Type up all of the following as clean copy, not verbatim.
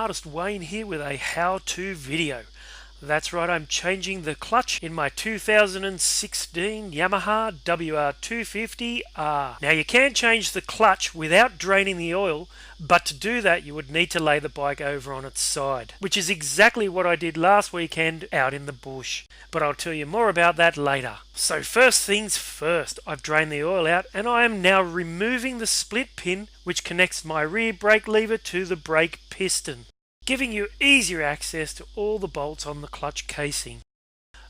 artist Wayne here with a how-to video. That's right, I'm changing the clutch in my 2016 Yamaha WR250R. Now you can change the clutch without draining the oil, but to do that you would need to lay the bike over on its side, which is exactly what I did last weekend out in the bush. But I'll tell you more about that later. So first things first, I've drained the oil out and I am now removing the split pin which connects my rear brake lever to the brake piston, giving you easier access to all the bolts on the clutch casing.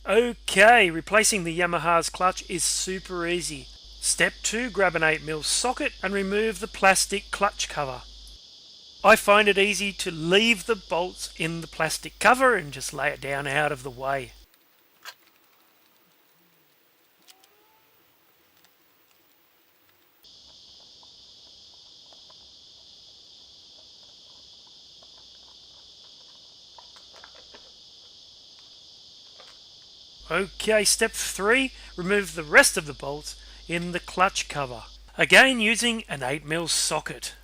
Okay, replacing the Yamaha's clutch is super easy. Step 2, grab an 8mm socket and remove the plastic clutch cover. I find it easy to leave the bolts in the plastic cover and just lay it down out of the way. Okay, step 3, remove the rest of the bolts in the clutch cover. Again using an 8mm socket.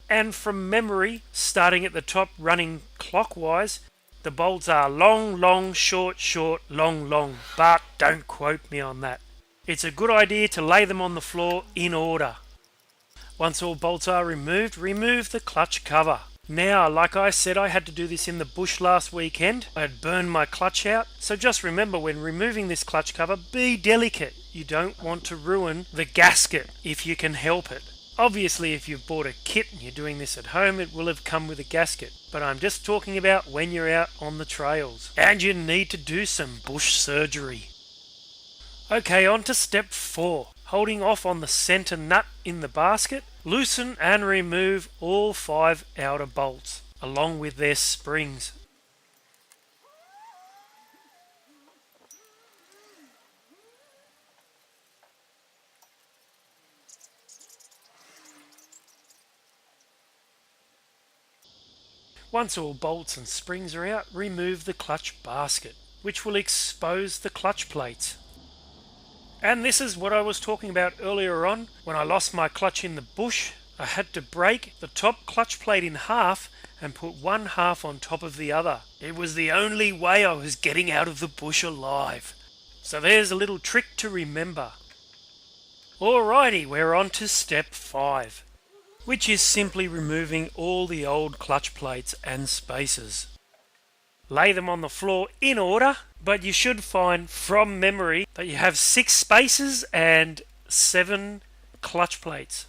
And from memory, starting at the top running clockwise, the bolts are long, long, short, short, long, long, but don't quote me on that. It's a good idea to lay them on the floor in order. Once all bolts are removed, remove the clutch cover. Now, like I said, I had to do this in the bush last weekend. I had burned my clutch out, so just remember when removing this clutch cover, be delicate. You don't want to ruin the gasket if you can help it. Obviously, if you've bought a kit and you're doing this at home, it will have come with a gasket. But I'm just talking about when you're out on the trails and you need to do some bush surgery. Okay, on to step 4. Holding off on the center nut in the basket, loosen and remove all 5 outer bolts, along with their springs. Once all bolts and springs are out, remove the clutch basket, which will expose the clutch plates. And this is what I was talking about earlier on. When I lost my clutch in the bush, I had to break the top clutch plate in half and put one half on top of the other. It was the only way I was getting out of the bush alive. So there's a little trick to remember. Alrighty, we're on to step 5, which is simply removing all the old clutch plates and spacers. Lay them on the floor in order, but you should find from memory that you have 6 spacers and 7 clutch plates.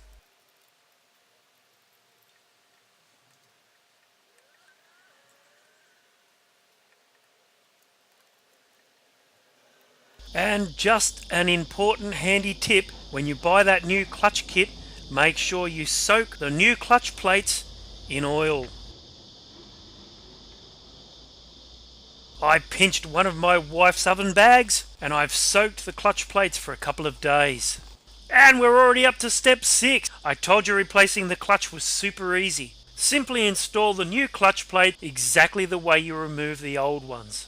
And just an important handy tip, when you buy that new clutch kit, make sure you soak the new clutch plates in oil. I pinched one of my wife's oven bags and I've soaked the clutch plates for a couple of days. And we're already up to step 6. I told you replacing the clutch was super easy. Simply install the new clutch plate exactly the way you remove the old ones.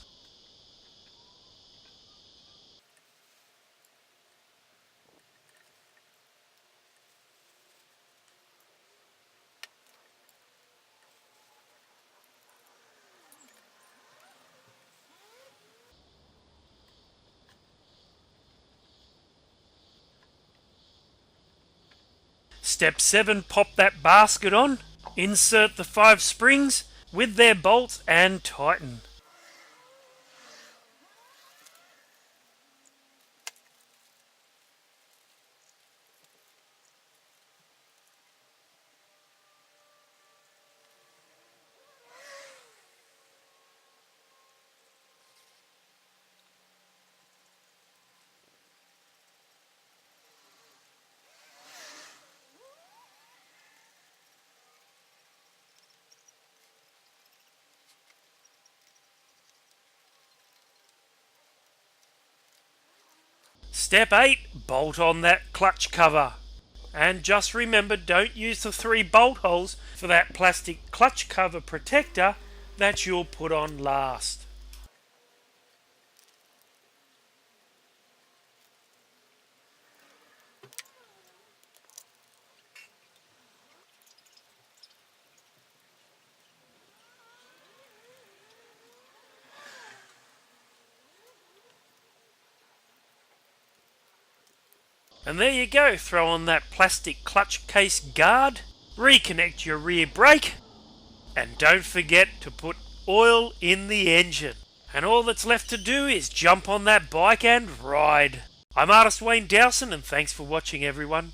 Step 7, pop that basket on, insert the 5 springs with their bolts and tighten. Step 8, bolt on that clutch cover. And just remember, don't use the 3 bolt holes for that plastic clutch cover protector that you'll put on last. And there you go, throw on that plastic clutch case guard, reconnect your rear brake, and don't forget to put oil in the engine. And all that's left to do is jump on that bike and ride. I'm Artist Wayne Dowson, and thanks for watching, everyone.